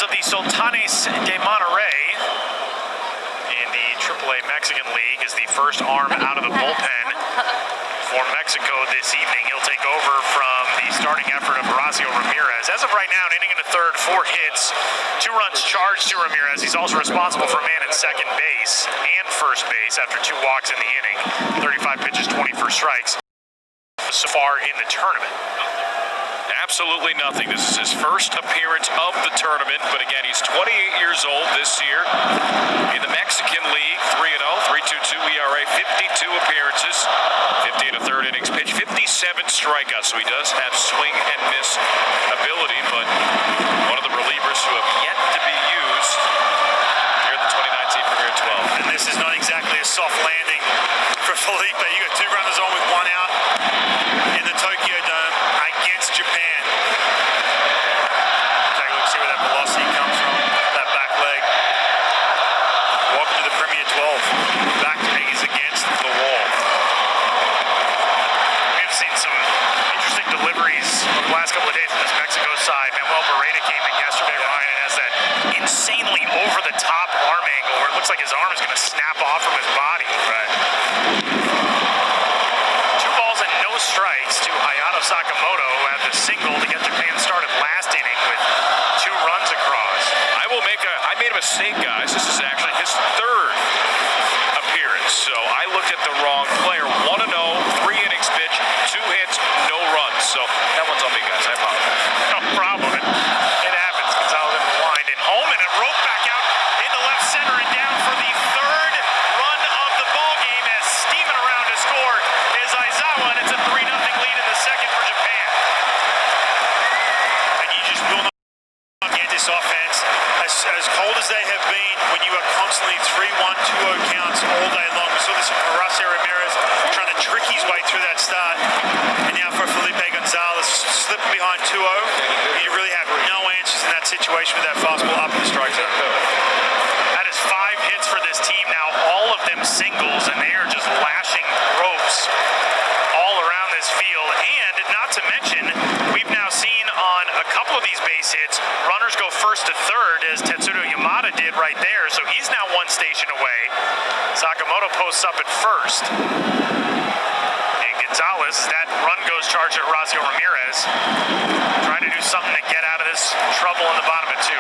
Of the Sultanes de Monterrey in the AAA Mexican League is the first arm out of the bullpen for Mexico this evening. He'll take over from the starting effort of Horacio Ramirez. As of right now, an inning and a third, 4 hits, 2 runs charged to Ramirez. He's also responsible for a man at second base and first base after 2 walks in the inning. 35 pitches, 24 strikes so far in the tournament. Absolutely nothing. This is his first appearance of the tournament, but again, he's 28 years old this year. In the Mexican League, 3-0, 3.22 ERA, 52 appearances, 50 and a third innings pitched, 57 strikeouts, so he does have swing and miss ability, but one of the relievers who have yet to be used here at the 2019 Premier 12. And this is not exactly a soft landing for Felipe. You got 2 runners on with 1 out in the Tokyo Dome against Japan. Take a look, see where that velocity comes from, that back leg. Welcome to the Premier 12. Back knees against the wall. We've seen some interesting deliveries over the last couple of days from this Mexico side. Manuel Barreda came in yesterday, Ryan, and has that insanely over-the-top arm angle where it looks like his arm is going to snap off from his body. Right. 2 balls and no strikes to Hayato Sakamoto, who had the single to get Japan started last inning with 2 runs across. I made a mistake, guys. This is actually his 3rd appearance, so I looked at the wrong player. 1-0, 3 innings pitched, 2 hits, no runs. So that one's on me, guys. I apologize. No problem. It happens. Gonzalez in the wind and home, and a rope back out into left center and down for the 3rd run of the ball game as steaming around to score is Aizawa, and it's a 3-0 lead in the second for Japan. And you just will not get this offense as cold as they have been when you are constantly 3-1, 2-0 counts all day long. We saw this from Horacio Ramirez trying to trick his way through that start. And now for Felipe Gonzalez slipping behind 2-0. You really have no answers in that situation with that fastball up in the strike zone. That is 5 hits for this team now, all of them singles, and they are just lashing ropes all around this field. And not to mention, we've now seen on a couple of these base hits, runners go first to third, as Tetsudo Yamada did right there, so he's now 1 station away. Sakamoto posts up at first. And Gonzalez, that run goes charged at Horacio Ramirez, trying to do something to get out of this trouble in the bottom of 2.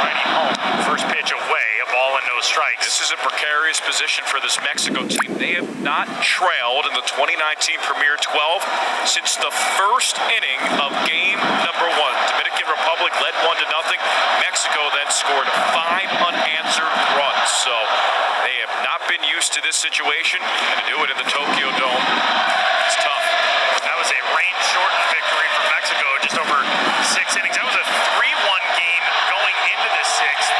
Righty home, first pitch away, a ball and no strikes. This is a precarious position for this Mexico team. They have not trailed in the 2019 Premier 12 since the first inning of game number 1. Dominican Republic led 1-0. Mexico then scored 5 unanswered runs. So they have not been used to this situation, and to do it in the Tokyo Dome, it's tough. That was a rain-shortened victory for Mexico, just over 6 innings. That was a 3-1 game going into the 6th.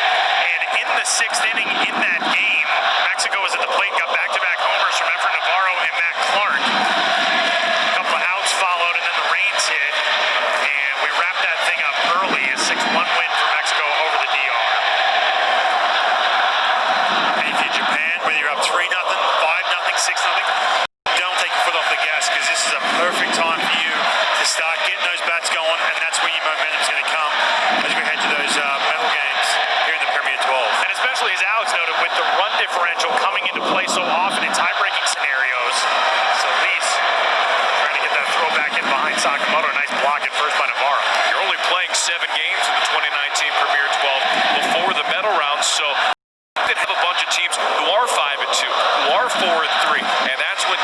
And in the 6th inning in that game, Mexico was at the plate, got back-to-back homers from Efrain Navarro and Matt Clark. A couple of outs followed, and then the rains hit. And we wrapped that thing up early, a 6-1 win for Mexico over the DR. And if you're Japan, whether you're up 3-0, 5-0, 6-0, don't take your foot off the gas, because this is a perfect time for you to start getting those bats going, and that's where your momentum's going to come as we head to those medal games here in the Premier 12. And especially, as Alex noted, with the run differential coming into play so often in tie-breaking scenarios. Solis trying to get that throw back in behind Sakamoto. Nice block at first by Navarro. You're only playing 7 games in the 2019 Premier 12 before the medal round, so you could have a bunch of teams who are 5-2, who are 4-3, and that's when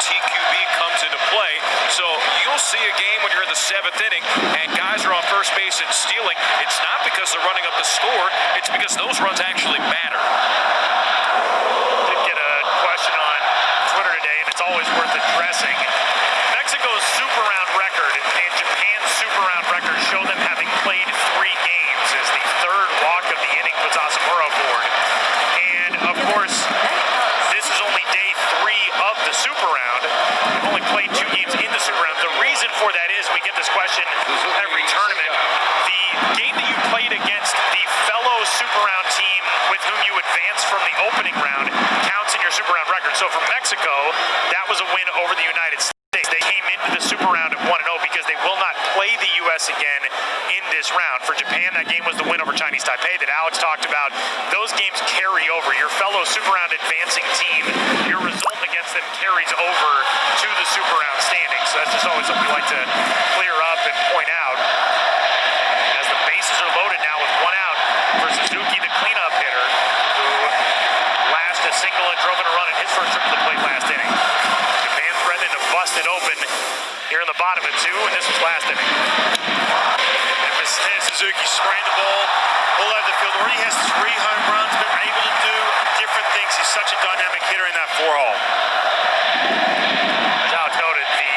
those runs actually matter. Did get a question on Twitter today, and it's always worth addressing. Mexico's Super Round record and Japan's Super Round record show them having played 3 games as the third walk of the inning puts Asamura aboard. And, of course, this is only day 3 of the Super Round. They've only played 2 games in the Super Round. The reason for that is, we get this question every tournament, the game that you played against the fellow Super Round team with whom you advanced from the opening round counts in your Super Round record. So for Mexico, that was a win over the United States. They came into the Super Round at 1-0 because they will not play the U.S. again in this round. For Japan, that game was the win over Chinese Taipei that Alex talked about. Those games carry over. Your fellow Super Round advancing team, your result against them carries over to the Super Round standings. So that's just always something we like to clear up and point out. As the bases are loaded now with 1 out for Suzuki, the cleanup hitter, who lashed a single and drove in a run in his first trip to the plate last inning. Japan threatening to bust it open here in the bottom of 2, and this was last inning. And Suzuki spraying the ball all over the field. Already has 3 home runs, but able to do different things. He's such a dynamic hitter in that 4-hole. As Alex noted, the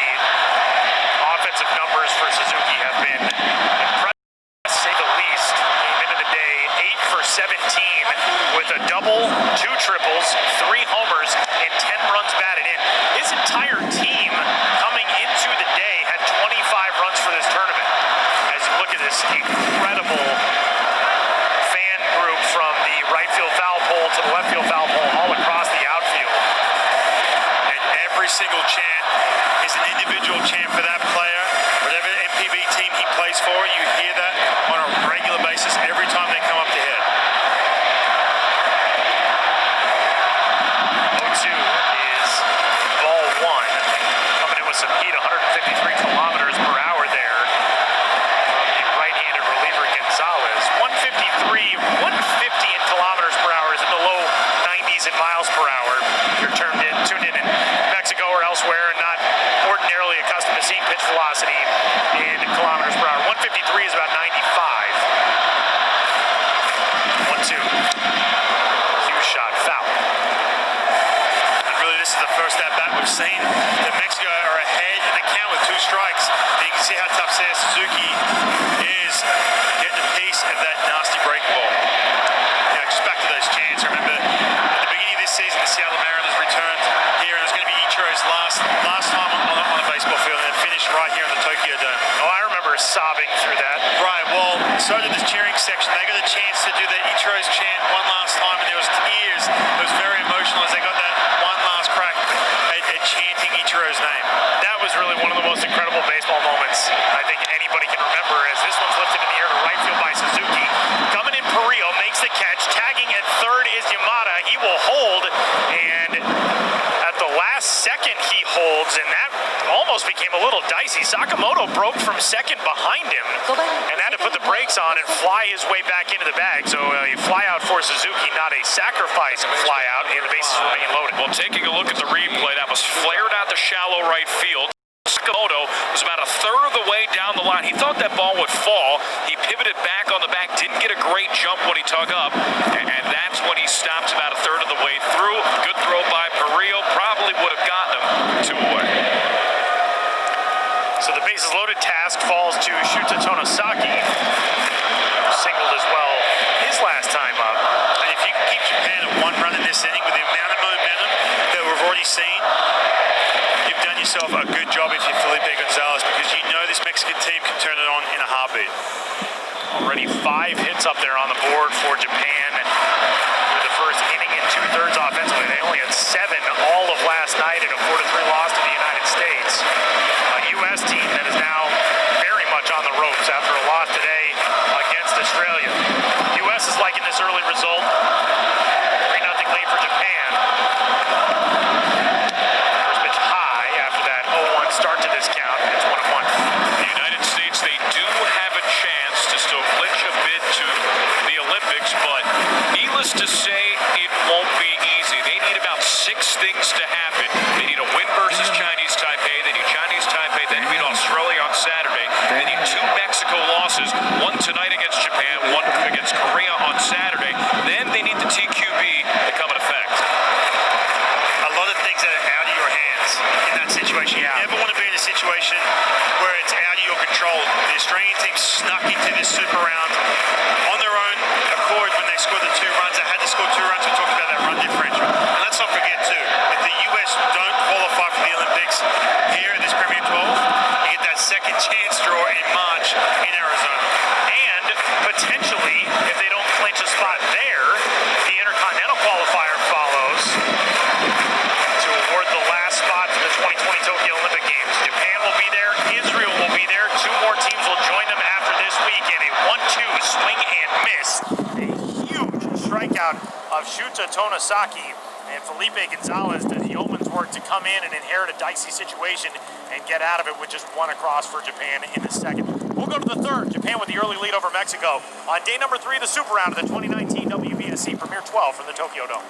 offensive numbers for Suzuki have been impressive, to say the least. Came into the day 8 for 17 with a double, 2 triples, 3 homers, and 10 runs batted in. His entire team coming into the day had 25 runs for this tournament. As you look at this incredible fan group from the right field foul pole to the left field foul pole all across the outfield. And every single chant is an individual chant for that player. Whatever MPB team he plays for, you hear that on a regular basis every time they come up to hit. 0-2 is ball 1. Coming in with some heat, 153 kilometers per hour there from the right-handed reliever Gonzalez. 153, 150 in kilometers per hour is in the low 90s in miles per hour. If you're tuned in Mexico or elsewhere and not ordinarily accustomed to seeing pitch velocity in kilometers per hour. 153 is about 95. 1-2. Hughes shot foul. And really, this is the first at-bat we've seen that Mexico are ahead in the count with 2 strikes. And you can see how tough Seiya Suzuki is getting a piece of that nasty break ball. You know, just back to those chants. Remember, at the beginning of this season, the Seattle Mariners returned here, and it was going to be Ichiro's last time on a baseball field, and it finished right here in the Tokyo Dome. Oh, I remember sobbing through that. Right, well, so did the cheering section. They got a chance to do the Ichiro's chant one last time, and there was tears. It was very emotional as they got that one last crack at chanting Ichiro's name. That was really one of the most incredible baseball moments I think anybody can remember, as this one's lifted in the air to right field by Suzuki. Coming in, Perillo makes the catch. Tagging at third is Yamada. He will hold, and at the last second he holds, and that almost became a little dicey. Sakamoto broke from second behind him and had to put the brakes on and fly his way back into the bag. So a fly out for Suzuki, not a sacrifice fly out, and the bases remain loaded. Well, taking a look at the replay, that was flared out to shallow right field. Sakamoto was about a third of the way down the line. He thought that ball would fall. He pivoted back on the back, didn't get a great jump when he tug up, and that's when he stopped about a third of the way through. Good throw by Perillo, probably would have gotten him 2 away. So the bases loaded task falls to Shuta Tonosaki, who singled as well his last time up. And if you can keep Japan at 1 run in this inning with the amount of momentum that we've already seen, you've done yourself a good job if you're Felipe Gonzalez, because you know this Mexican team can turn it on in a heartbeat. Already 5 hits up there on the board for Japan with the first inning and 2/3 offensively. They only had 7 all of last night in a 4-3 loss to the United States. A U.S. team that is now very much on the ropes after a loss today against Australia. U.S. is liking this early result. 3-0 lead for Japan. First pitch high after that 0-1 start to this count. It's 1-1. The United States, they do have a chance to still clinch a bid to the Olympics, but needless to say, it won't be easy. They need about 6 things to happen. They need a win versus Chinese Taipei. They need Chinese Taipei, then beat Australia on Saturday. They need 2 Mexico losses, one tonight against Japan, one against Korea on Saturday. they need the TQB to come in effect? A lot of things that are out of your hands in that situation. Yeah. You never want to be in a situation where it's out of your control. The Australian team snuck into this super round on their own accord when they scored the 2 runs. They had to score 2 runs. We talked about that run differential. And let's not forget too, if the US don't qualify for the Olympics here at this Premier 12, you get that second chance draw in March in Arizona. And potentially, if they don't clinch a spot there, the Intercontinental qualifier follows to award the last spot for the 2020 Tokyo Olympic Games. Japan will be there. Israel will be there. 2 more teams will join them after this week in a 1-2 swing and miss. A huge strikeout of Shuta Tonosaki. And Felipe Gonzalez did the yeoman's work to come in and inherit a dicey situation and get out of it with just 1 across for Japan in the second. We'll go to the third. Japan with the early lead over Mexico on day number 3 of the Super Round of the 2019 WBSC Premier 12 from the Tokyo Dome.